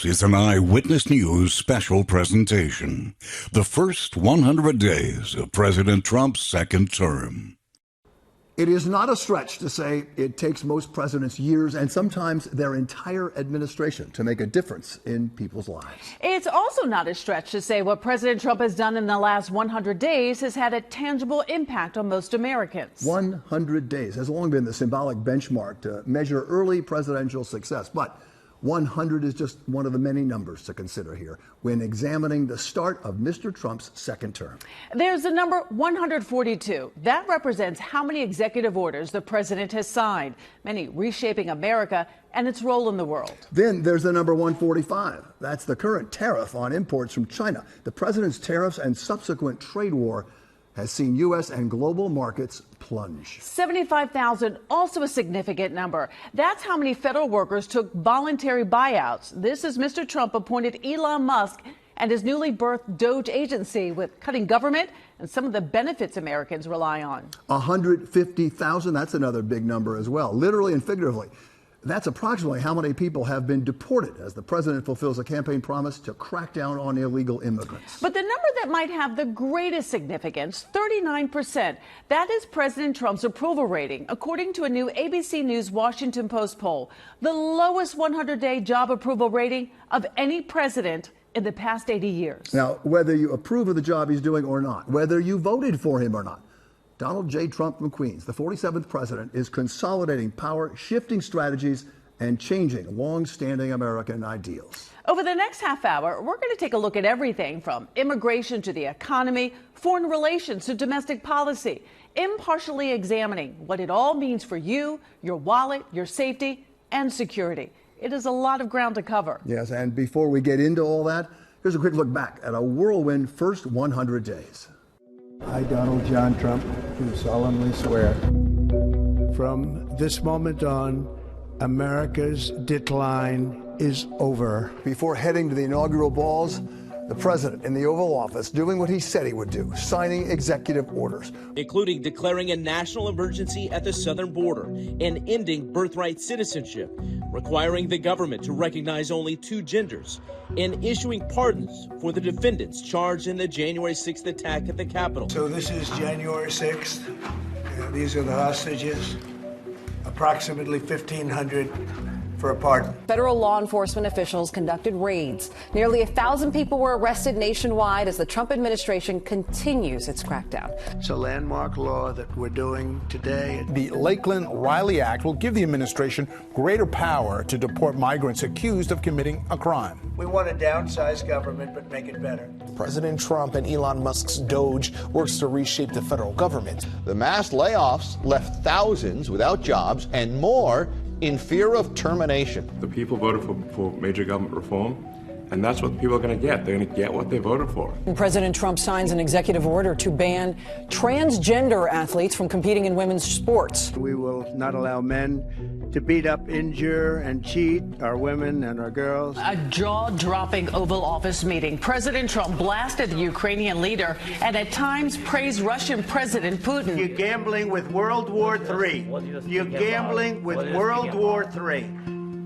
This is an Eyewitness News special presentation. The first 100 days of President Trump's second term. It is not a stretch to say it takes most presidents years and sometimes their entire administration to make a difference in people's lives. It's also not a stretch to say what President Trump has done in the last 100 days has had a tangible impact on most Americans. 100 days has long been the symbolic benchmark to measure early presidential success. But 100 is just one of the many numbers to consider here when examining the start of Mr. Trump's second term. There's the number 142. That represents how many executive orders the president has signed, many reshaping America and its role in the world. Then there's the number 145. That's the current tariff on imports from China. The president's tariffs and subsequent trade war has seen U.S. and global markets plunge. 75,000, also a significant number. That's how many federal workers took voluntary buyouts. This is Mr. Trump appointed Elon Musk and his newly birthed Doge agency with cutting government and some of the benefits Americans rely on. 150,000, that's another big number as well, literally and figuratively. That's approximately how many people have been deported as the president fulfills a campaign promise to crack down on illegal immigrants. But the number that might have the greatest significance, 39%, that is President Trump's approval rating, according to a new ABC News Washington Post poll, the lowest 100-day job approval rating of any president in the past 80 years. Now, whether you approve of the job he's doing or not, whether you voted for him or not, Donald J. Trump from Queens, the 47th president, is consolidating power, shifting strategies, and changing long-standing American ideals. Over the next half hour, we're going to take a look at everything from immigration to the economy, foreign relations to domestic policy, impartially examining what it all means for you, your wallet, your safety, and security. It is a lot of ground to cover. Yes, and before we get into all that, here's a quick look back at a whirlwind first 100 days. I, Donald John Trump, do solemnly swear. From this moment on, America's decline is over. Before heading to the inaugural balls, the president in the Oval Office doing what he said he would do, signing executive orders. Including declaring a national emergency at the southern border and ending birthright citizenship, requiring the government to recognize only two genders, and issuing pardons for the defendants charged in the January 6th attack at the Capitol. So this is January 6th. These are the hostages, approximately 1,500 for a pardon. Federal law enforcement officials conducted raids. Nearly 1,000 people were arrested nationwide as the Trump administration continues its crackdown. It's a landmark law that we're doing today. The Lakeland-Riley Act will give the administration greater power to deport migrants accused of committing a crime. We want to downsize government, but make it better. President Trump and Elon Musk's Doge works to reshape the federal government. The mass layoffs left thousands without jobs and more in fear of termination. The people voted for major government reform, and that's what the people are going to get. They're going to get what they voted for. President Trump signs an executive order to ban transgender athletes from competing in women's sports. We will not allow men to beat up, injure, and cheat our women and our girls. A jaw-dropping Oval Office meeting. President Trump blasted the Ukrainian leader and at times praised Russian President Putin. You're gambling with World War III. You're gambling with World War III.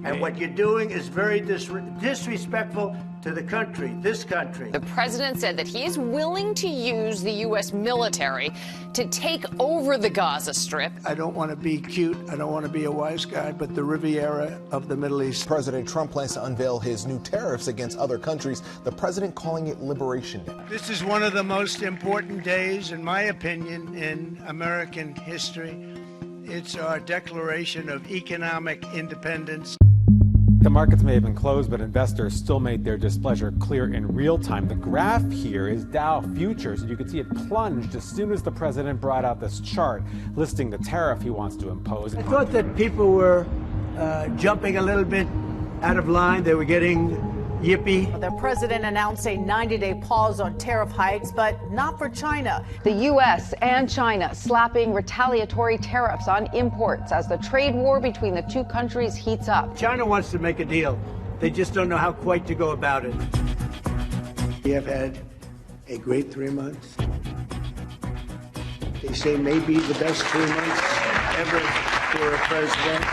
And what you're doing is very disrespectful to the country, this country. The president said that he is willing to use the U.S. military to take over the Gaza Strip. I don't want to be cute. I don't want to be a wise guy, but the Riviera of the Middle East. President Trump plans to unveil his new tariffs against other countries, the president calling it Liberation Day. This is one of the most important days, in my opinion, in American history. It's our declaration of economic independence. The markets may have been closed, but investors still made their displeasure clear in real time. The graph here is Dow futures, and you can see it plunged as soon as the president brought out this chart listing the tariff he wants to impose. I thought that people were jumping a little bit out of line. They were getting yippee. The president announced a 90-day pause on tariff hikes, but not for China. The U.S. and China slapping retaliatory tariffs on imports as the trade war between the two countries heats up. China wants to make a deal. They just don't know how quite to go about it. We have had a great 3 months. They say maybe the best 3 months ever for a president.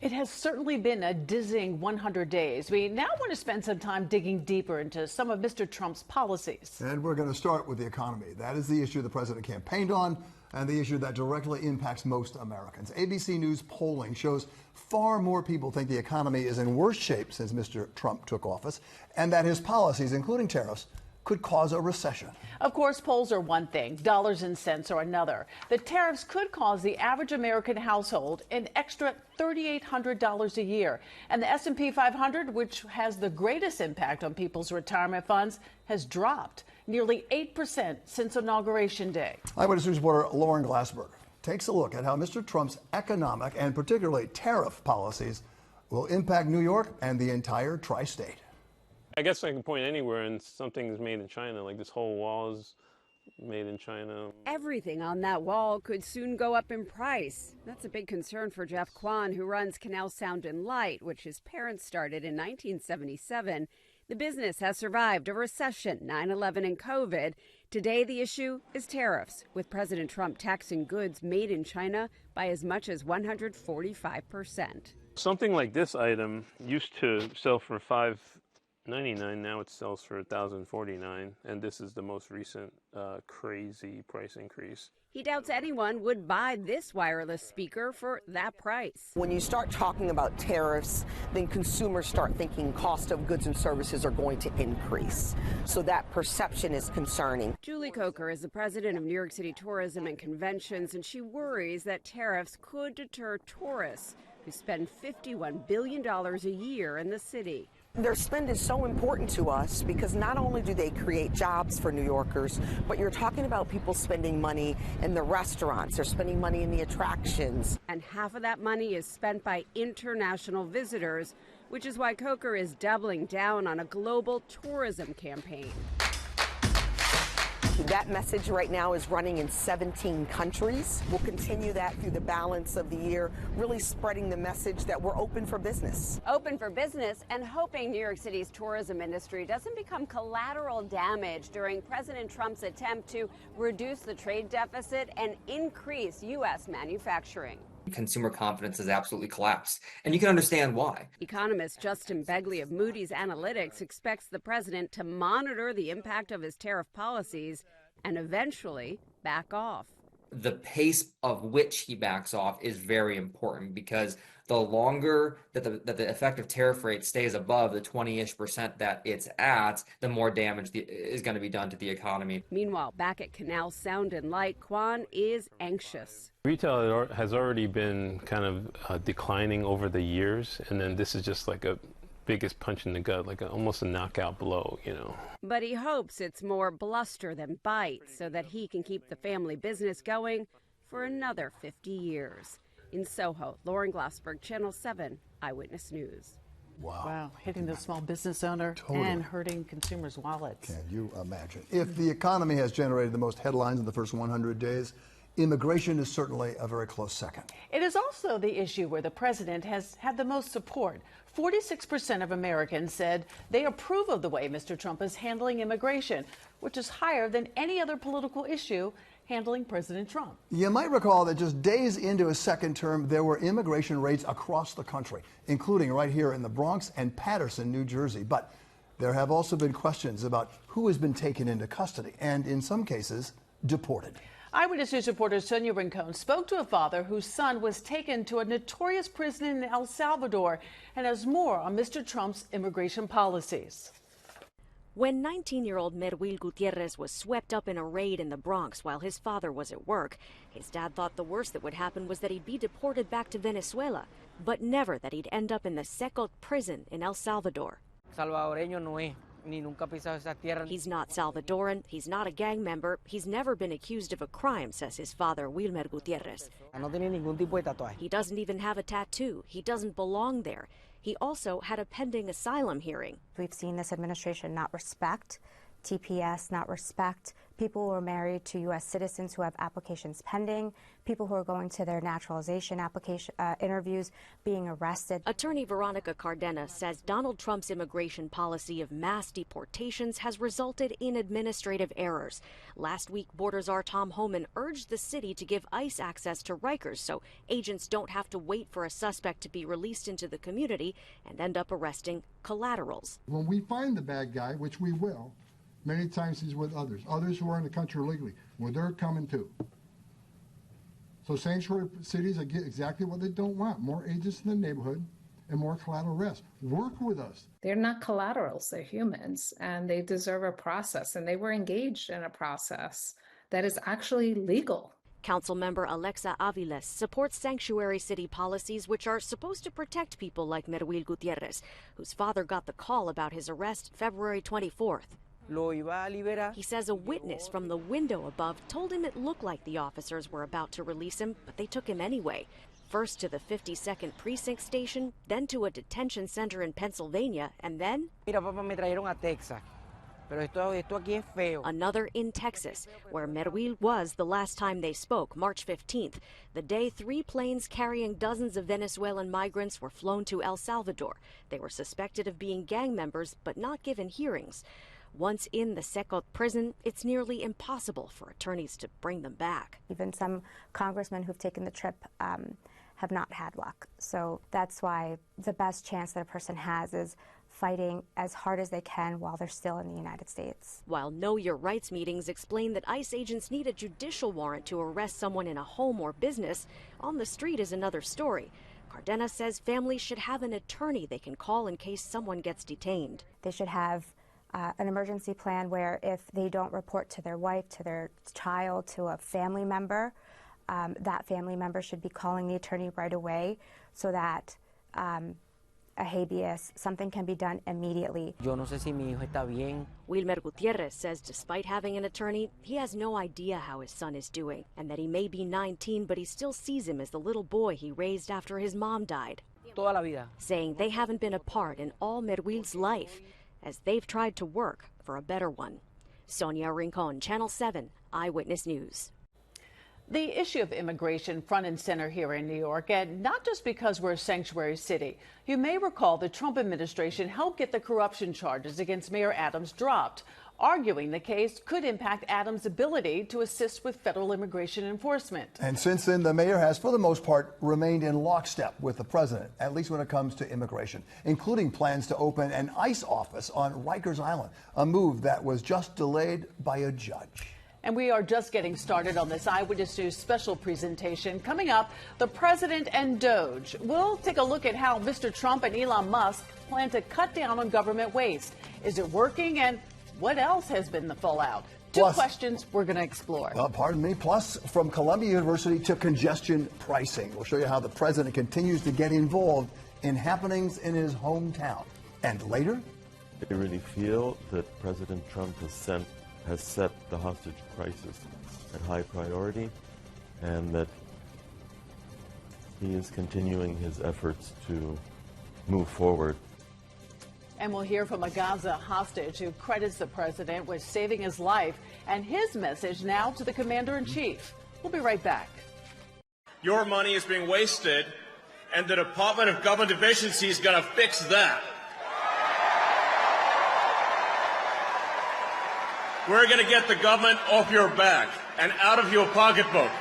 It has certainly been a dizzying 100 days. We now want to spend some time digging deeper into some of Mr. Trump's policies. And we're going to start with the economy. That is the issue the president campaigned on and the issue that directly impacts most Americans. ABC News polling shows far more people think the economy is in worse shape since Mr. Trump took office and that his policies, including tariffs, could cause a recession. Of course, polls are one thing, dollars and cents are another. The tariffs could cause the average American household an extra $3,800 a year. And the S&P 500, which has the greatest impact on people's retirement funds, has dropped nearly 8% since Inauguration Day. Eyewitness News reporter Lauren Glassberg takes a look at how Mr. Trump's economic and particularly tariff policies will impact New York and the entire tri-state. I guess I can point anywhere and something is made in China, like this whole wall is made in China. Everything on that wall could soon go up in price. That's a big concern for Jeff Kwan, who runs Canal Sound and Light, which his parents started in 1977. The business has survived a recession, 9/11 and COVID. Today, the issue is tariffs, with President Trump taxing goods made in China by as much as 145%. Something like this item used to sell for $5.99, now it sells for $1,049, and this is the most recent crazy price increase. He doubts anyone would buy this wireless speaker for that price. When you start talking about tariffs, then consumers start thinking cost of goods and services are going to increase. So that perception is concerning. Julie Coker is the president of New York City Tourism and Conventions, and she worries that tariffs could deter tourists who spend $51 billion a year in the city. Their spend is so important to us because not only do they create jobs for New Yorkers, but you're talking about people spending money in the restaurants, they're spending money in the attractions. And half of that money is spent by international visitors, which is why Coker is doubling down on a global tourism campaign. That message right now is running in 17 countries. We'll continue that through the balance of the year, really spreading the message that we're open for business. Open for business and hoping New York City's tourism industry doesn't become collateral damage during President Trump's attempt to reduce the trade deficit and increase U.S. manufacturing. Consumer confidence has absolutely collapsed, and you can understand why. Economist Justin Begley of Moody's Analytics expects the president to monitor the impact of his tariff policies and eventually back off. The pace of which he backs off is very important because the longer that the effective tariff rate stays above the 20-ish% that it's at, the more damage is going to be done to the economy. Meanwhile, back at Canal Sound and Light, Kwan is anxious. Retail has already been kind of declining over the years, and then this is just like a biggest punch in the gut, like almost a knockout blow, you know. But he hopes it's more bluster than bite so that he can keep the family business going for another 50 years. In Soho, Lauren Glassberg, Channel 7, Eyewitness News. Wow, hitting the small business owner and hurting consumers' wallets. Can you imagine? If the economy has generated the most headlines in the first 100 days, immigration is certainly a very close second. It is also the issue where the president has had the most support. 46% of Americans said they approve of the way Mr. Trump is handling immigration, which is higher than any other political issue handling President Trump. You might recall that just days into his second term, there were immigration raids across the country, including right here in the Bronx and Paterson, New Jersey. But there have also been questions about who has been taken into custody and, in some cases, deported. Eyewitness News reporter Sonia Rincon spoke to a father whose son was taken to a notorious prison in El Salvador and has more on Mr. Trump's immigration policies. When 19-year-old Merwil Gutierrez was swept up in a raid in the Bronx while his father was at work, his dad thought the worst that would happen was that he'd be deported back to Venezuela, but never that he'd end up in the Secot prison in El Salvador. Salvadoreño no es. He's not Salvadoran, he's not a gang member, he's never been accused of a crime, says his father, Wilmer Gutierrez. He doesn't even have a tattoo, he doesn't belong there. He also had a pending asylum hearing. We've seen this administration not respect TPS, not respect people who are married to U.S. citizens who have applications pending, people who are going to their naturalization application interviews, being arrested. Attorney Veronica Cardenas says Donald Trump's immigration policy of mass deportations has resulted in administrative errors. Last week, Border Czar Tom Homan urged the city to give ICE access to Rikers so agents don't have to wait for a suspect to be released into the community and end up arresting collaterals. When we find the bad guy, which we will, many times he's with others who are in the country illegally, where they're coming too. So sanctuary cities get exactly what they don't want: more agents in the neighborhood and more collateral arrests. Work with us. They're not collaterals, they're humans, and they deserve a process, and they were engaged in a process that is actually legal. Councilmember Alexa Aviles supports sanctuary city policies which are supposed to protect people like Merwil Gutierrez, whose father got the call about his arrest February 24th. He says a witness from the window above told him it looked like the officers were about to release him, but they took him anyway. First to the 52nd Precinct Station, then to a detention center in Pennsylvania, and then another in Texas, where Merwil was the last time they spoke, March 15th, the day 3 planes carrying dozens of Venezuelan migrants were flown to El Salvador. They were suspected of being gang members, but not given hearings. Once in the Secot prison, it's nearly impossible for attorneys to bring them back. Even some congressmen who've taken the trip have not had luck. So that's why the best chance that a person has is fighting as hard as they can while they're still in the United States. While Know Your Rights meetings explain that ICE agents need a judicial warrant to arrest someone in a home or business, on the street is another story. Cardenas says families should have an attorney they can call in case someone gets detained. They should have an emergency plan where if they don't report to their wife, to their child, to a family member, that family member should be calling the attorney right away so that a habeas, something can be done immediately. Wilmer Gutierrez says despite having an attorney, he has no idea how his son is doing, and that he may be 19, but he still sees him as the little boy he raised after his mom died. Toda la vida. Saying they haven't been a part in all Merwil's life, as they've tried to work for a better one. Sonia Rincon, Channel 7, Eyewitness News. The issue of immigration front and center here in New York, and not just because we're a sanctuary city. You may recall the Trump administration helped get the corruption charges against Mayor Adams dropped, arguing the case could impact Adams' ability to assist with federal immigration enforcement. And since then, the mayor has, for the most part, remained in lockstep with the president, at least when it comes to immigration, including plans to open an ICE office on Rikers Island, a move that was just delayed by a judge. And we are just getting started on this Eyewitness News special presentation. Coming up, the president and DOJ. We'll take a look at how Mr. Trump and Elon Musk plan to cut down on government waste. Is it working? And what else has been the fallout? Two questions we're going to explore. Pardon me. Plus, from Columbia University to congestion pricing. We'll show you how the president continues to get involved in happenings in his hometown. And later, I really feel that President Trump has set the hostage crisis at high priority, and that he is continuing his efforts to move forward. And we'll hear from a Gaza hostage who credits the president with saving his life, and his message now to the commander-in-chief. We'll be right back. Your money is being wasted, and the Department of Government Efficiency is going to fix that. We're going to get the government off your back and out of your pocketbook.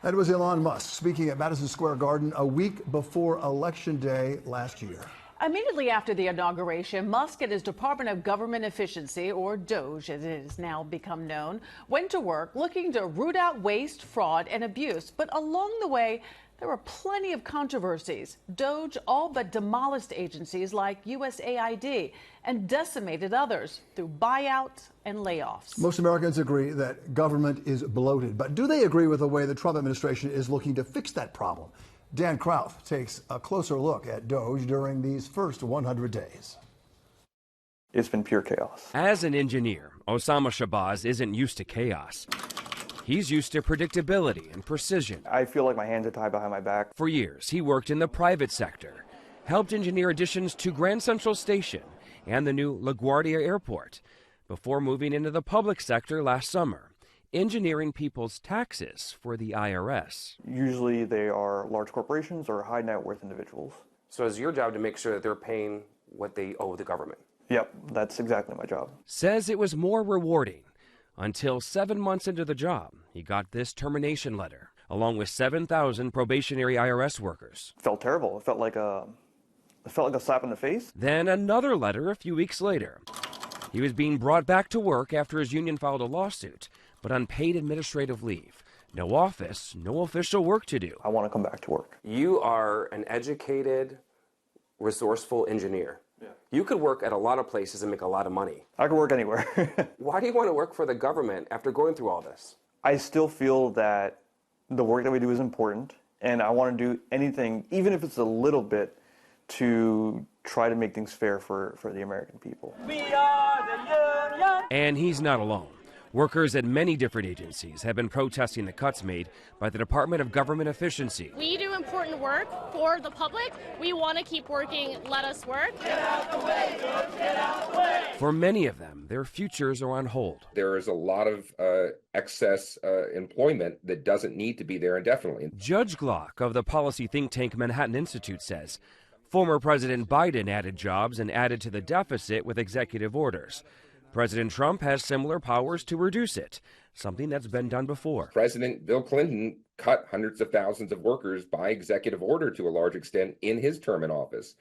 That was Elon Musk speaking at Madison Square Garden a week before Election Day last year. Immediately after the inauguration, Musk and his Department of Government Efficiency, or DOJ as it has now become known, went to work looking to root out waste, fraud, and abuse. But along the way, there were plenty of controversies. DOJ all but demolished agencies like USAID and decimated others through buyouts and layoffs. Most Americans agree that government is bloated. But do they agree with the way the Trump administration is looking to fix that problem? Dan Krauf takes a closer look at DOJ during these first 100 days. It's been pure chaos. As an engineer, Osama Shabazz isn't used to chaos. He's used to predictability and precision. I feel like my hands are tied behind my back. For years, he worked in the private sector, helped engineer additions to Grand Central Station and the new LaGuardia Airport. before moving into the public sector last summer, engineering people's taxes for the IRS. Usually they are large corporations or high net worth individuals. So it's your job to make sure that they're paying what they owe the government. Yep, that's exactly my job. Says it was more rewarding until 7 months into the job, he got this termination letter, along with 7,000 probationary IRS workers. It felt terrible. It felt like a slap in the face. Then another letter a few weeks later. He was being brought back to work after his union filed a lawsuit, but on paid administrative leave. No office, no official work to do. I want to come back to work. You are an educated, resourceful engineer. Yeah. You could work at a lot of places and make a lot of money. I could work anywhere. Why do you want to work for the government after going through all this? I still feel that the work that we do is important, and I want to do anything, even if it's a little bit, to try to make things fair for the American people. We are the union. And he's not alone. Workers at many different agencies have been protesting the cuts made by the Department of Government Efficiency. We do important work for the public. We want to keep working. Let us work. Get out the way, George. Get out the way. For many of them, their futures are on hold. There is a lot of excess employment that doesn't need to be there indefinitely. Judge Glock of the policy think tank Manhattan Institute says former President Biden added jobs and added to the deficit with executive orders. President Trump has similar powers to reduce it, something that's been done before. President Bill Clinton cut hundreds of thousands of workers by executive order to a large extent in his term in office.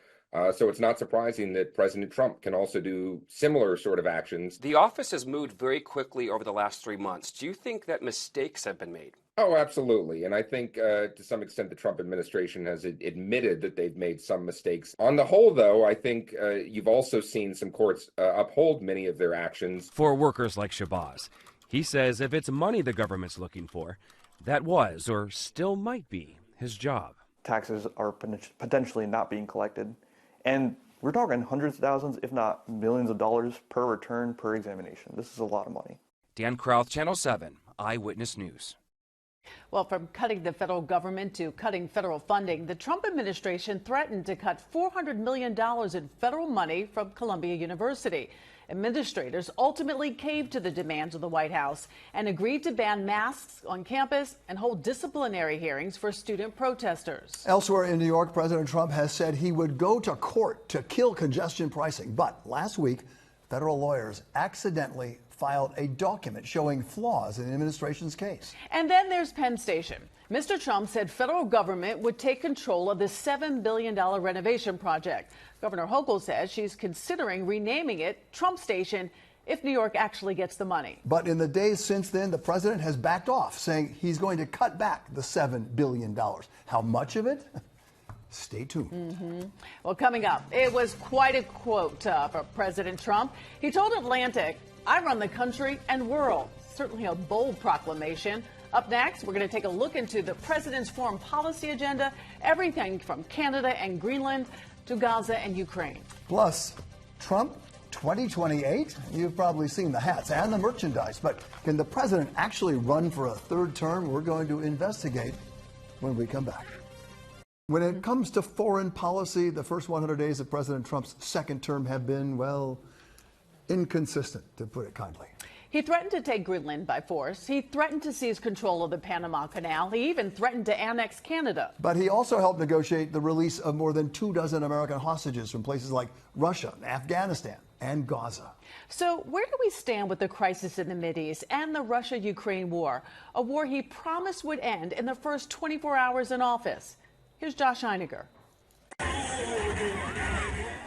So it's not surprising that President Trump can also do similar sort of actions. The office has moved very quickly over the last 3 months. Do you think that mistakes have been made? Oh, absolutely. And I think to some extent the Trump administration has admitted that they've made some mistakes. On the whole, though, I think you've also seen some courts uphold many of their actions. For workers like Shabazz, he says if it's money the government's looking for, that was or still might be his job. Taxes are potentially not being collected. And we're talking hundreds of thousands, if not millions of dollars per return, per examination. This is a lot of money. Dan Krauth, Channel 7, Eyewitness News. Well, from cutting the federal government to cutting federal funding, the Trump administration threatened to cut $400 million in federal money from Columbia University. Administrators ultimately caved to the demands of the White House and agreed to ban masks on campus and hold disciplinary hearings for student protesters. Elsewhere in New York, President Trump has said he would go to court to kill congestion pricing. But last week, federal lawyers accidentally filed a document showing flaws in the administration's case. And then there's Penn Station. Mr. Trump said federal government would take control of the $7 billion renovation project. Governor Hochul says she's considering renaming it Trump Station if New York actually gets the money. But in the days since then, the president has backed off, saying he's going to cut back the $7 billion. How much of it? Stay tuned. Well, coming up, it was quite a quote for President Trump. He told Atlantic, "I run the country and world." Certainly a bold proclamation. Up next, we're going to take a look into the president's foreign policy agenda, everything from Canada and Greenland to Gaza and Ukraine. Plus, Trump 2028? You've probably seen the hats and the merchandise, but can the president actually run for a third term? We're going to investigate when we come back. When it comes to foreign policy, the first 100 days of President Trump's second term have been, well, inconsistent, to put it kindly. He threatened to take Greenland by force. He threatened to seize control of the Panama Canal. He even threatened to annex Canada. But he also helped negotiate the release of more than 24 American hostages from places like Russia, Afghanistan, and Gaza. So where do we stand with the crisis in the Mideast and the Russia-Ukraine war? A war he promised would end in the first 24 hours in office. Here's Josh Einiger.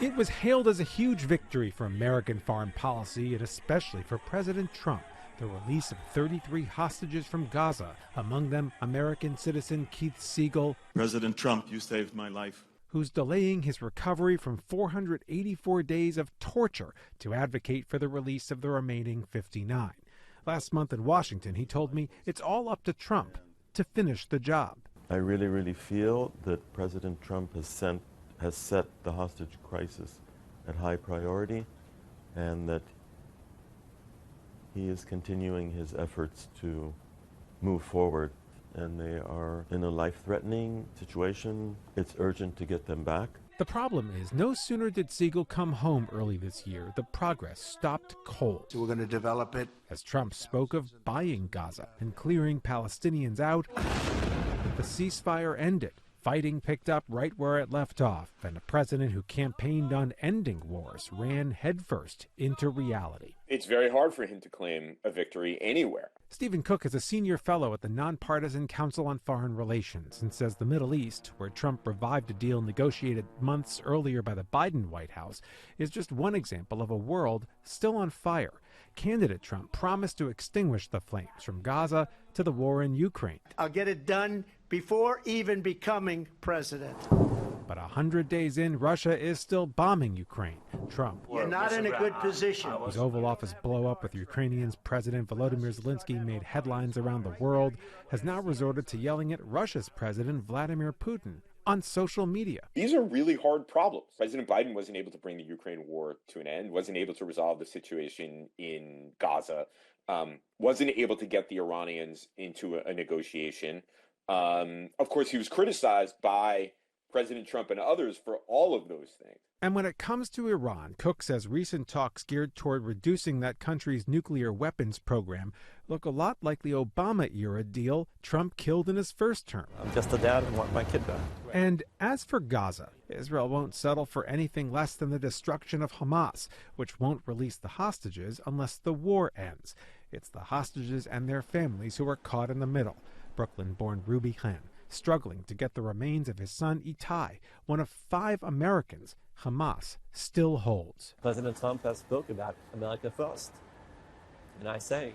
It was hailed as a huge victory for American foreign policy and especially for President Trump. The release of 33 hostages from Gaza, among them American citizen Keith Siegel. President Trump, you saved my life. Who's delaying his recovery from 484 days of torture to advocate for the release of the remaining 59. Last month in Washington, he told me it's all up to Trump to finish the job. I really feel that President Trump has set the hostage crisis at high priority and that he is continuing his efforts to move forward. And they are in a life-threatening situation. It's urgent to get them back. The problem is, no sooner did Siegel come home early this year, the progress stopped cold. So we're going to develop it. As Trump spoke of buying Gaza and clearing Palestinians out, the ceasefire ended. Fighting picked up right where it left off, and a president who campaigned on ending wars ran headfirst into reality. It's very hard for him to claim a victory anywhere. Stephen Cook is a senior fellow at the Nonpartisan Council on Foreign Relations and says the Middle East, where Trump revived a deal negotiated months earlier by the Biden White House, is just one example of a world still on fire. Candidate Trump promised to extinguish the flames from Gaza to the war in Ukraine. I'll get it done before even becoming president. But 100 days in, Russia is still bombing Ukraine. Trump, You're not in a good position. whose Oval Office blow-up with Ukrainians President Volodymyr Zelensky made headlines around the world, has now resorted to yelling at Russia's President Vladimir Putin on social media. These are really hard problems. President Biden wasn't able to bring the Ukraine war to an end, wasn't able to resolve the situation in Gaza, wasn't able to get the Iranians into a negotiation. Of course, he was criticized by President Trump and others for all of those things. And when it comes to Iran, Cook says recent talks geared toward reducing that country's nuclear weapons program look a lot like the Obama-era deal Trump killed in his first term. I'm just a dad and want my kid back. And as for Gaza, Israel won't settle for anything less than the destruction of Hamas, which won't release the hostages unless the war ends. It's the hostages and their families who are caught in the middle. Brooklyn-born Ruby Khan, struggling to get the remains of his son Itai, one of 5 Americans Hamas still holds. President Trump has spoken about America first. And I say,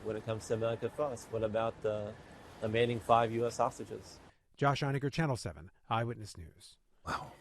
when it comes to America first, what about the remaining 5 U.S. hostages? Josh Einiger, Channel 7, Eyewitness News. Wow.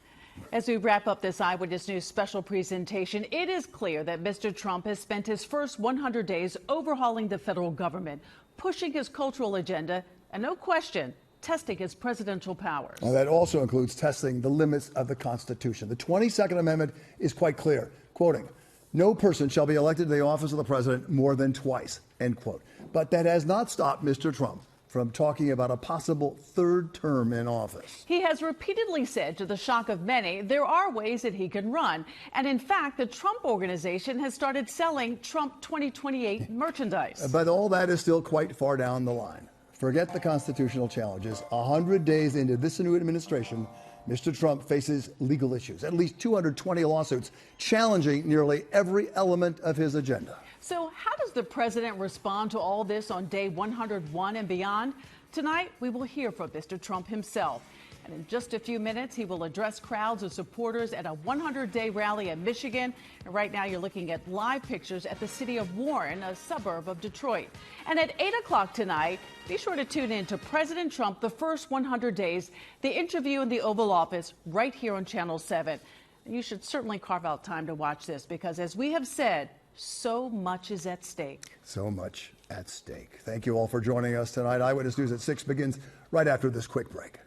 As we wrap up this Eyewitness News special presentation, it is clear that Mr. Trump has spent his first 100 days overhauling the federal government, pushing his cultural agenda, and no question, testing his presidential powers. Now, that also includes testing the limits of the Constitution. The 22nd Amendment is quite clear, quoting, "No person shall be elected to the office of the president more than twice," end quote. But that has not stopped Mr. Trump from talking about a possible 3rd term in office. He has repeatedly said, to the shock of many, there are ways that he can run. And in fact, the Trump Organization has started selling Trump 2028 merchandise. But all that is still quite far down the line. Forget the constitutional challenges. 100 days into this new administration, Mr. Trump faces legal issues, at least 220 lawsuits challenging nearly every element of his agenda. So how does the president respond to all this on day 101 and beyond? Tonight, we will hear from Mr. Trump himself. And in just a few minutes, he will address crowds of supporters at a 100-day rally in Michigan. And right now, you're looking at live pictures at the city of Warren, a suburb of Detroit. And at 8 o'clock tonight, be sure to tune in to President Trump, the first 100 days, the interview in the Oval Office, right here on Channel 7. And you should certainly carve out time to watch this because, as we have said, so much is at stake. So much at stake. Thank you all for joining us tonight. Eyewitness News at 6 begins right after this quick break.